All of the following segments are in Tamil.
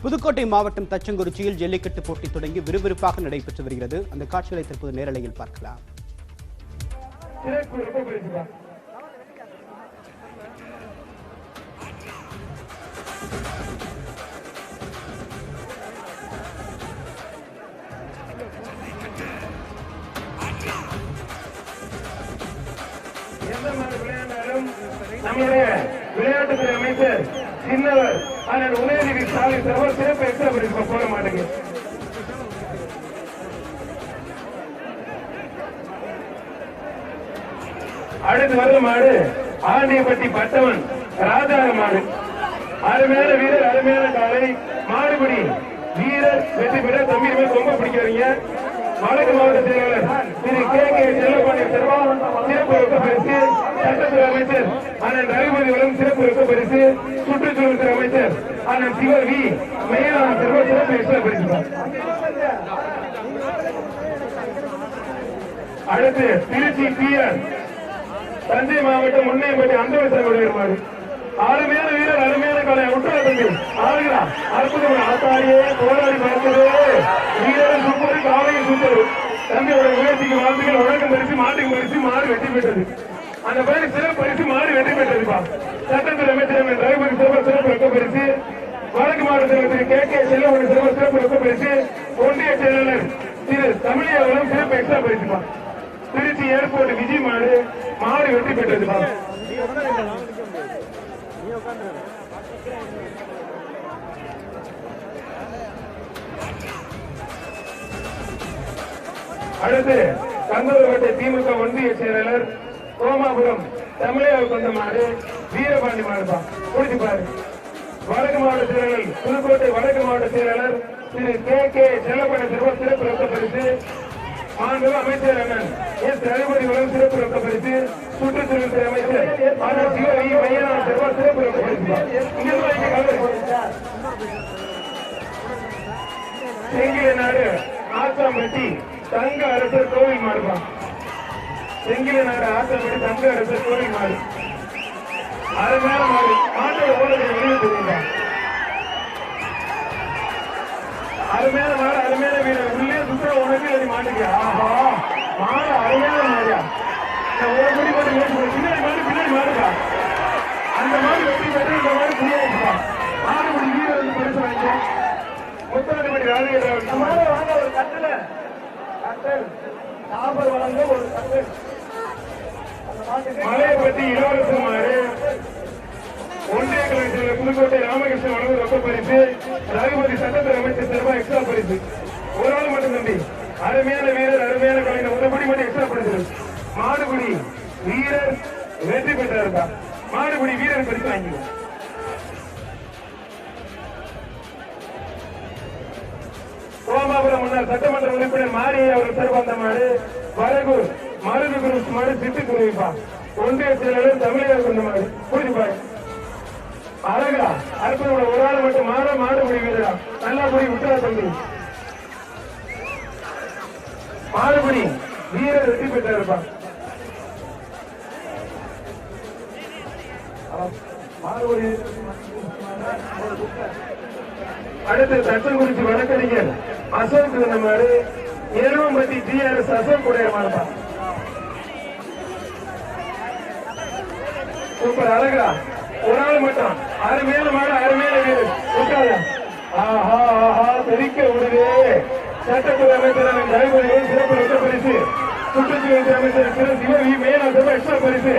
புதுக்கோட்டை மாவட்டம் தச்சங்குறிச்சியில் ஜல்லிக்கட்டு போட்டி தொடங்கி விறுவிறுப்பாக நடைபெற்று வருகிறது. அந்த காட்சிகளை தற்போது நேரலையில் பார்க்கலாம். நம்முடைய விளையாட்டுத்துறை அமைச்சர் சின்னவர் ஆனால் உதயநிதி ஸ்டாலின் சிறப்பு எக்ஸ்ட்ரா பரிசு போட மாட்டேங்க. அடுத்து வர மாடு ஆண்டியப்பட்டி பட்டவன் ராஜார மாடு. அருமையான வீரர், அருமையான காலை மாடுபடி வீரர் வெற்றி பெற தம்பி ரொம்ப பிடிக்கிறீங்க. வடக்கு மாவட்ட செயலாளர் திரு கே செல்லப்பாண்டி சிறப்பு ரொக்க பரிசு, சட்டத்துறை அமைச்சர் அண்ணன் ரகுபதி வளம் சிறப்பு ரொக்க பரிசு, சுற்றுச்சூழல் துறை அமைச்சர் அண்ணன் சிவ வி மேலான சிறப்பு எக்ஸ்ட்ரா பரிசு. அடுத்து திருச்சி பிஆர் தஞ்சை மாவட்டம் முன்னையம்பட்டி அந்தவசம் வருமாறு அருமையான வீரர், அருமையான கலை உற்றார தம்பி ஆளுங்களா அற்புதமான ஆத்தாரியே போராடி பார்த்தது வீரர் சூப்பர், காலையும் சூப்பர். தம்பியோட முயற்சிக்கு வாழ்த்துக்கள். வழக்கம் பரிசு, மாட்டுக்கு பரிசு, மாடு வெற்றி பெற்றது. அந்த பரிசு சிறப்பு பரிசு, மாடு வெற்றி பெற்றதுப்பா. சட்டத்துறை அமைச்சர் ரகுபதி சிறப்பு ரொக்க பரிசு, வடக்கு மாவட்ட திரு கே செல்லவன் சிறப்பு ரொக்க பரிசு, ஒன்றிய செயலாளர் திரு தமிழியாவளம் சிறப்பு எக்ஸ்ட்ரா பரிசுப்பா. திருச்சி ஏர்போர்ட் விஜய் மாடு மாடு வெற்றி பெற்றதுப்பா. அடுத்து கந்தூர்கோட்டை திமுக ஒன்றிய செயலாளர் கோமாபுரம் தமிழையாவை கொண்ட மாடு வீரபாண்டி மாடுப்பா. குடிச்சு பாரு. வடக்கு மாவட்ட செயலாளர் புதுக்கோட்டை வடக்கு மாவட்ட செயலாளர் திரு கே செல்லப்பண்ண சிறப்பு ரொக்க பரிசு, மாண்பு அமைச்சர் அண்ணன் எஸ் ரகுபதி வளம் சிறப்பு ரொக்க பரிசு, சுற்றுச்சூழல் துறை அமைச்சர் அண்ணன் சிவ வி மையனான சிறப்பு ரொக்க பரிசு. செங்கில நாடு ஆசாம்பட்டி தங்க அரசர் கோவில் மாடுபா. செங்கில நாடு ஆசாம்பட்டி தங்க அரசர் கோவில் மாடு. அருமையான மாடு. மாட்டோட ஓடுறது வெளியே தெரியுங்க. அருமையான மாடு, அருமையான வீரர். உள்ளே சுற்ற உனக்கு அது மாட்டுக்கு. ஆஹா, மாடு அருமையான மாடியா. ஒரு மணி மாடு பின்னாடி மாடுக்கா. அந்த மாடு வெற்றி பெற்று இந்த மாடு புரியாதுப்பா. மாடுபடி வீரர் வந்து பரிசு வாங்கிக்கோ. முத்தாடுபடி ராஜேந்திரன் மாடு வாங்க. ஒரு கட்டல கட்டல் சாம்பல் வழங்க ஒரு கட்டல். மலையப்பட்டி இளவரச மாடு ஒன்றிய கலைஞர் புதுக்கோட்டை ராமகிருஷ்ணன் வழங்கும் ரொக்க பரிசு, ரகுபதி சட்டத்துறை அமைச்சர் சிறப்பாக எக்ஸ்ட்ரா பரிசு. ஒரு ஆள் மட்டும் தம்பி. அருமையான வீரர், அருமையான கலைஞர் ஒருபடி மட்டும் எக்ஸ்ட்ரா பரிசு. மாடுபடி வீரர் வெற்றி பெற்றாருக்கா. மாடுபடி வீரர் பரிசு வாங்கிக்கோ. கோமாபுரம் முன்னாள் சட்டமன்ற உறுப்பினர் மாரியை அவர்கள் சிறப்பாந்த மாடு வரகூர் மருது குரு மாடு சிட்டு குருவிப்பா. ஒன்றிய செயலாளர் தமிழக கொண்ட மாடு. புரிஞ்சுப்பாரு. அழகா அற்புதோட ஒரு ஆள் மட்டும் மாடுபடி வீரரா. நல்லா போய் விட்டுறா தம்பி. மாடுபடி வீரர் வெற்றி பெற்றாருப்பா. அடுத்து தச்சங்குறிச்சி வழக்கறிஞர் அசோக் மாடு எருவம்பட்டி டிஆர்எஸ் அசோக் உடைய மாடுப்பா. சூப்பர். அழகா ஒரு ஆள் மட்டும். அருமையான மாடு, அருமையான வீரர். ஆஹா ஆஹா தெரிக்க விடுவே. சட்டத்துறை அமைச்சர் ரகுபதி சிறப்பு ரொக்க பரிசு, சுற்றுச்சூழல் துறை அமைச்சர் திரு சிவ வி மேலான எக்ஸ்ட்ரா பரிசு.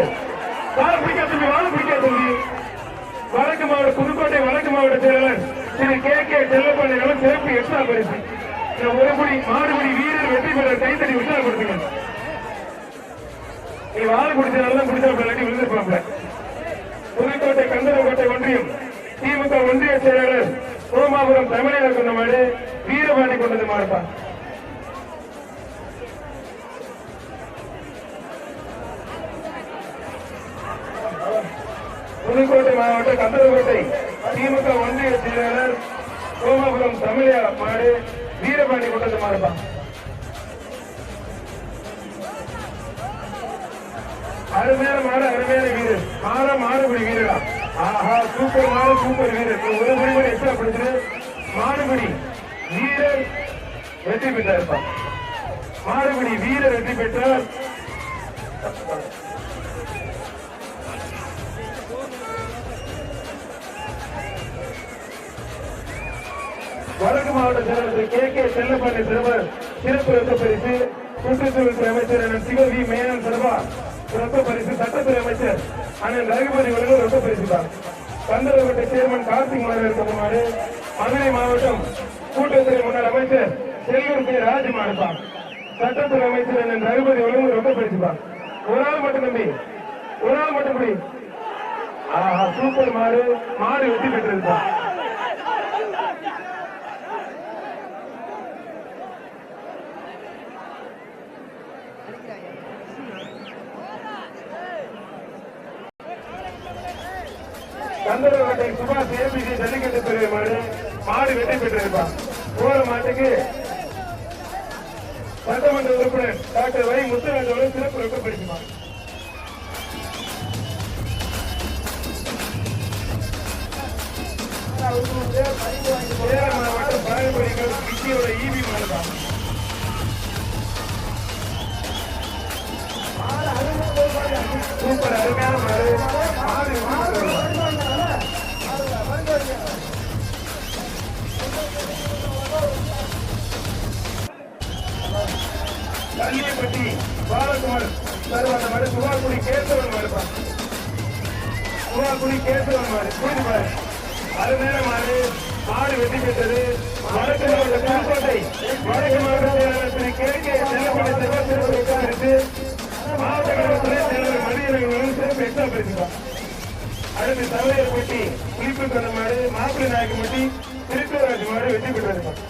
வாழ பிடிக்கா தம்பி, வாழ பிடிக்கா தம்பி. வடக்கு மாவட்ட புதுக்கோட்டை வடக்கு மாவட்ட செயலாளர் திரு கே செல்லப்பாண்டி சிறப்பு எக்ஸ்ட்ரா பரிசு. ஒருபடி மாடுபடி வீரர் வெற்றி பெற கைத்தறி உற்சாகப்படுத்துங்க. நீ வாழ குடிச்சாலும் குடிச்சாப்ப இல்லாட்டி விழுந்திருப்பாப்ல. புதுக்கோட்டை கந்தரக்கோட்டை ஒன்றியம் திமுக ஒன்றிய செயலாளர் கோமாபுரம் தமிழக கொண்ட மாடு வீரபாண்டி கொண்டது மாடுப்பா. புதுக்கோட்டை மாவட்ட கந்தரக்கோட்டை திமுக ஒன்றிய செயலாளர் கோமாபுரம் தமிழக மாடு வீரபாண்டி கொண்டது மாடுப்பா. அருமையான மாடு, அருமையான வீரர். மாடுபடி வீரரா. ஆஹா, சூப்பர் மாடு, சூப்பர் வீரர். ஒரு மணி எக்ஸ்ட்ரா பிடிச்சிரு. வெற்றி பெற்றார். மாடுபிடி வீரர் வெற்றி பெற்றார். வடக்கு மாவட்ட செயலாளர் கே செல்லப்பள்ளி சிறுவர் சிறப்பு ரொக்க பரிசு, சுற்றுச்சூழல் அமைச்சர் அண்ணன் சிவவி மேனன் சிறவா ரொக்க பரிசு, சட்டத்துறை அமைச்சர் அண்ணன் ரகுபதி அவர்கள் ரொக்க பரிசு தான். கந்தரகோட்டை சேர்மன் கார்த்திக் மலர் இருக்கிறது. மதுரை மாவட்டம் கூட்டத்துறை முன்னாள் அமைச்சர் செல்லூர் கே ராஜ் மாடுப்பான். சட்டத்துறை அமைச்சர் அண்ணன் ரகுபதி அவர்கள் ரொக்க பரிசுப்பான். ஒரு ஆள் மட்டும் தம்பி, ஒரு ஆள் மட்டும் முடி. ஆஹா, சூப்பர் மாடு. மாடு வெற்றி பெற்றிருப்பான். கந்தரகோட்டை சுபாஷ் ஏபிசி ஜல்லிக்கட்டு பிரிவு மாடு. மாடு வெற்றி பெற்றிருப்பான். போற மாட்டுக்கு சட்டமன்ற உறுப்பினர் டாக்டர் வை முத்துராஜ் அவர்கள் சிறப்பு ரொக்க பரிசுப்பான். சேலம் மாவட்டம் பாரம்பரியங்கள் விக்கியோட ஈபி மாடுதான். சூப்பர் அருமையான மாடு. கல்லியப்பட்டி பாலகுமார் சர்வந்த மாடு. சுவாக்குடி கேசவன் மாடுப்பான். சுவாக்குடி கேசவன் மாடு புரிஞ்சு பாரு. அருமையான மாடு. மாடு வெற்றி பெற்றது. வடக்கு மாவட்ட புதுக்கோட்டை வடக்கு மாவட்ட செயலாளர் திரு கே செல்லப்பள்ளி சிறப்பு ரொக்க பரிசு, மாவட்ட கழக துணை செயலாளர் மதியழகன் சிறப்பு எக்ஸ்ட்ரா பரிசுப்பான். அடுத்து சமையல்பட்டி புளிப்பு கொண்ட மாடு மாப்பிள்ளை நாயக்கம்பட்டி திருப்பூராஜ் மாடு வெற்றி பெற்றிருப்பான்.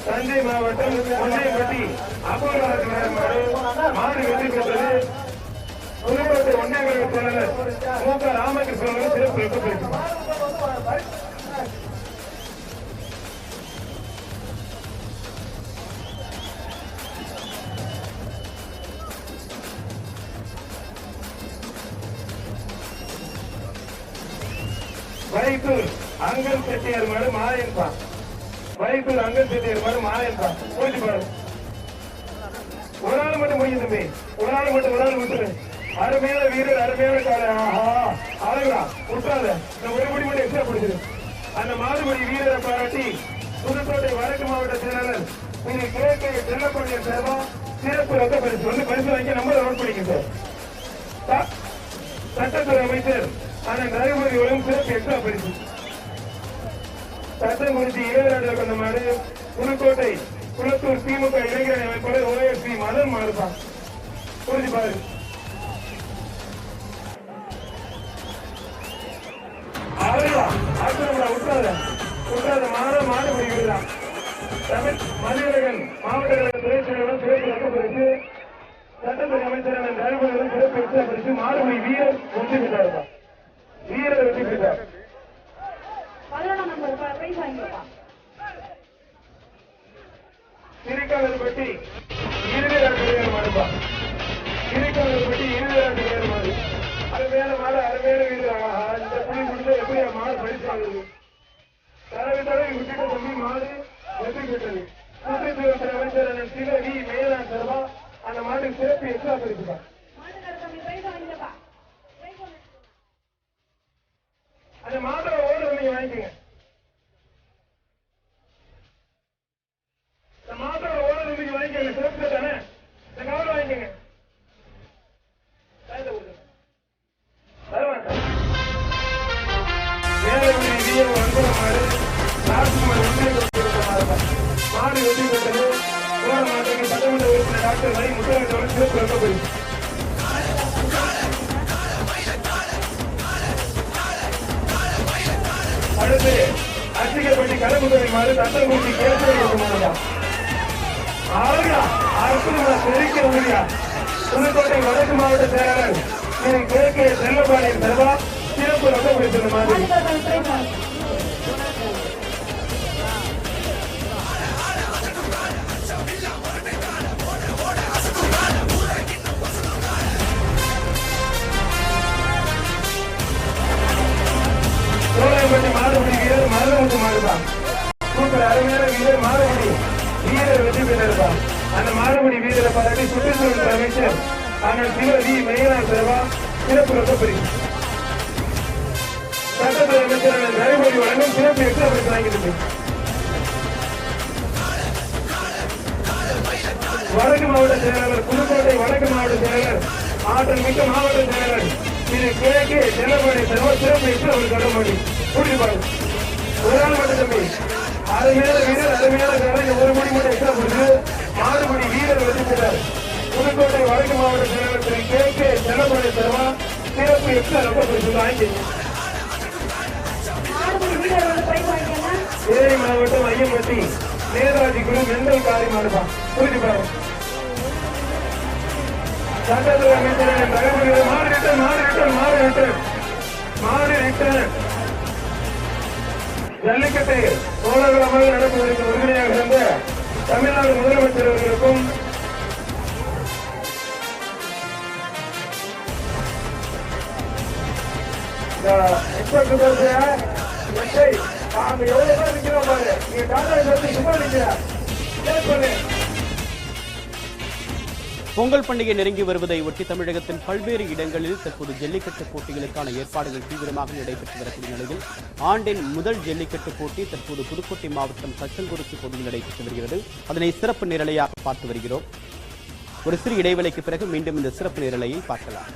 தஞ்சை மாவட்டம் ஒன்றியப்பட்டி அபூர்வராஜ் மாடு. மாடு வெற்றி பெற்றது. புதுக்கோட்டை ஒன்றிய கழக செயலாளர் மு க ராமகிருஷ்ணன் சிறப்பு ரொக்க பரிசுப்பான். வைத்தூர் அங்கல் செட்டியார் மாடு மாயன்பான். வைத்தூர் அங்கல் செட்டியார் மாடு மாயன்பான். போயிட்டு பாரு. ஒரு ஆள் மட்டும் முடியும் தம்பி, ஒரு ஆள் மட்டும், ஒரு ஆள் விட்டுரு. அருமையான வீரர், அருமையான காலை. ஆஹா, அழகா விட்டாத. இந்த ஒரு படி மட்டும் எக்ஸ்ட்ரா பிடிச்சிரு. அந்த மாடுபடி வீரரை பாராட்டி புதுக்கோட்டை வடக்கு மாவட்ட செயலாளர் திரு கே செல்லப்பள்ளியர் சார்பா சிறப்பு ரொக்க பரிசு வந்து பரிசு வாங்கி நம்பர் நோட் பண்ணிக்க சார். சட்டத்துறை அமைச்சர் அண்ணன் ரகுபதி அவர்களும் சிறப்பு எக்ஸ்ட்ரா பரிசு. சட்டம் குறித்து 7 ஆண்டுகள் கொண்ட மாடு. புதுக்கோட்டை குளத்தூர் திமுக இளைஞர் அமைப்பாளர் OSP மதன் மாடுதான். புரிஞ்சு பாரு. விட்டாத மாடு முடிகிறான். மதியழகன் மாவட்ட கழக துணை செயலாளர் சிறப்பு ரொக்க பரிசு, சட்டத்துறை அமைச்சர் ரகுபதி சிறப்பு எக்ஸ்ட்ரா பரிசு. மாடுபடி வீரர் வெற்றி பெற்றார். வீரர் வெற்றி பெற்றார். திருக்காலப்பட்டி இருவேராட்டு மாடுப்பா. திருக்காலப்பட்டி இருவேராட்டு மாடு. அருமையான மாடு, அருமையான வீரர். இந்த புள்ளி முடிஞ்சா எப்படி மாடு பரிசாகுது. தடவை தடவை விட்டுட்ட தம்பி மாடு வெற்றி பெற்றது. சுற்றுச்சூழல் அமைச்சர் சிவவி மேலாண் சர்வா அந்த மாட்டுக்கு சிறப்பு எக்ஸ்ட்ரா பரிசுதான். அந்த மாட்டோட ஓடுறது நீங்க வாங்கிக்கங்க. இந்த மாட்டோட ஓடுறது நீங்க வாங்கிக்கங்க. சிறப்பு தானே, இந்த கவலை வாங்கிக்கங்க. மாடு வெற்றி பெற்றது. மாட்டுக்கு சட்டமன்ற உறுப்பினர் டாக்டர் வை முத்துராஜ் சிறப்பு ரொக்க பரிசு. அடுத்து அச்சிக்கப்பட்டி கடமுதவி மாடு தட்டங்குடி கேசவன். அழகா அற்புதமா தெரிவிக்க முடியா. புதுக்கோட்டை வடக்கு மாவட்ட செயலாளர் திரு கே செல்லப்பாளையம் சர்வா சிறப்பு ரொக்க பரிசு. மாடு மாடுபா சூப்பர் அருமையான வீரர் மாடுபடி வீரர் வெற்றி பெற்றிருப்பா அந்த மாடுபடி வீரரை பாராட்டி சுற்றுச்சூழல் அமைச்சர் ஆனால் சிவதி மையனார் செல்வா சிறப்பு ரொக்கப்பரி சட்டத்துறை அமைச்சர் நடைமுறை வழங்கும் சிறப்பு எக்ஸ்ட்ரா பரிசு வாங்கியிருக்கு. வடக்கு மாவட்ட செயலாளர் புதுக்கோட்டை வடக்கு மாவட்ட செயலாளர் ஆற்றல் மிக்க மாவட்ட செயலாளர் திரு கிழக்கு செல்லப்பாடி செல்வா சிறப்பு எக்ஸ்ட்ரா ஒரு கடமாடி கூட்டி பாருங்க. ஒரு நாள் மட்டும் தம்பி அருமையான வீரர் அருமையான காரணம் ஒரு மணி மட்டும் எக்ஸ்ட்ரா கொடுத்து மாடுபடி வீரர் வெற்றிக்கிறார். புதுக்கோட்டை வடக்கு மாவட்ட செயலாளர் திரு கிழக்கு செல்லப்பாடி செல்வா சிறப்பு எக்ஸ்ட்ரா ரொம்ப பரிசு வாங்கிக்கணும். ஏழை மாவட்டம் ஐயம்பட்டி நேதாஜி குழு மெண்டல் காரி மாடுபா புரிஞ்சு பாருங்க. சட்டத்துறை அமைச்சர் தகவல்கள் மாடு ரிட்டர்ன் ஜல்லிக்கட்டை கோலாகலமாக நடப்பதற்கு உறுதுணையாக இருந்த தமிழ்நாடு முதலமைச்சர் அவர்களுக்கும் நாங்க எவ்வளவு பேர் நிக்கிறோம் பாரு நீங்க டாடா சும்மா நிக்கிற பொங்கல் பண்டிகை நெருங்கி வருவதை ஒட்டி தமிழகத்தின் பல்வேறு இடங்களில் தற்போது ஜல்லிக்கட்டு போட்டிகளுக்கான ஏற்பாடுகள் தீவிரமாக நடைபெற்று வரக்கூடிய நிலையில் ஆண்டின் முதல் ஜல்லிக்கட்டு போட்டி தற்போது புதுக்கோட்டை மாவட்டம் தச்சங்குறிச்சி பகுதியில் நடைபெற்று வருகிறது. அதனை சிறப்பு நிரலையாக பார்த்து வருகிறோம். ஒரு சிறு இடைவேளைக்கு பிறகு மீண்டும் இந்த சிறப்பு நிரலையை பார்க்கலாம்.